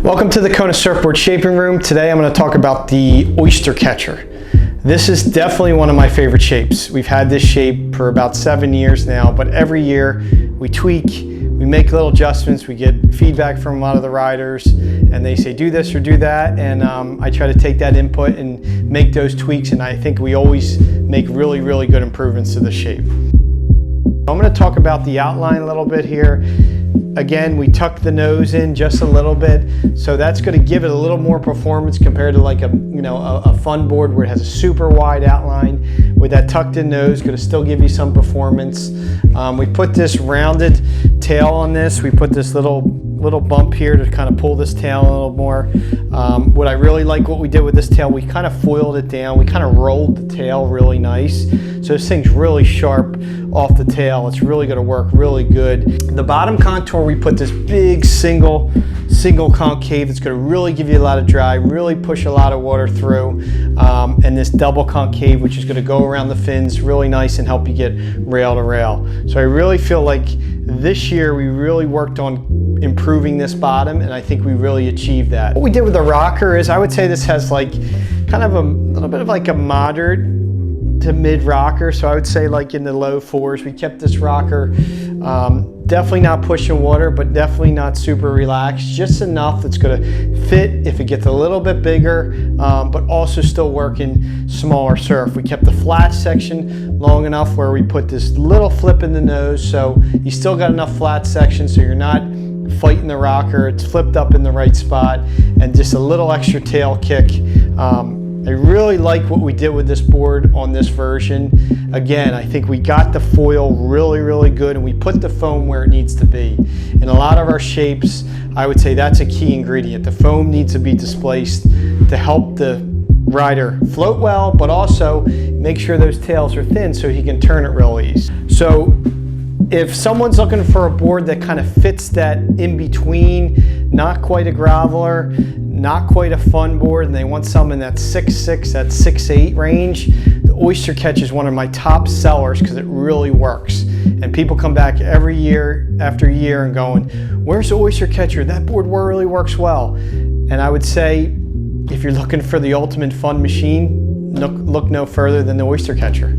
Welcome to the Kona Surfboard Shaping Room. Today I'm going to talk about the Oyster Catcher. This is definitely one of my favorite shapes. We've had this shape for about 7 years now, but every year we tweak, we make little adjustments, we get feedback from a lot of the riders, and they say do this or do that, and I try to take that input and make those tweaks, and I think we always make really good improvements to the shape. I'm going to talk about the outline a little bit here. Again, we tuck the nose in just a little bit, so that's going to give it a little more performance compared to like a fun board where it has a super wide outline. With that tucked in nose, going to still give you some performance. We put this rounded tail on this. We put this little bump here to kind of pull this tail a little more. What I really like what we did with this tail, we kind of foiled it down. We kind of rolled the tail really nice. So this thing's really sharp off the tail. It's really going to work really good. The bottom contour, we put this big single concave that's going to really give you a lot of drive, really push a lot of water through. And this double concave, which is going to go around the fins really nice and help you get rail to rail. So I really feel like this year we really worked on improving this bottom, and I think we really achieved that. What we did with the rocker is, I would say this has like kind of a little bit of like a moderate to mid rocker, so I would say like in the low 4s. We kept this rocker definitely not pushing water, but definitely not super relaxed, just enough that's going to fit if it gets a little bit bigger, but also still working smaller surf. We kept the flat section long enough where we put this little flip in the nose, so you still got enough flat section so you're not fighting the rocker. It's flipped up in the right spot, and just a little extra tail kick. I really like what we did with this board on this version. Again, I think we got the foil really good, and we put the foam where it needs to be. In a lot of our shapes, I would say that's a key ingredient. The foam needs to be displaced to help the rider float well, but also make sure those tails are thin so he can turn it real easy. So if someone's looking for a board that kind of fits that in between, not quite a groveler, not quite a fun board, and they want something that's 6'6", that 6'8" range, the Oyster Catcher is one of my top sellers because it really works. And people come back every year after year and going, where's the Oyster Catcher? That board really works well. And I would say, if you're looking for the ultimate fun machine, look no further than the Oyster Catcher.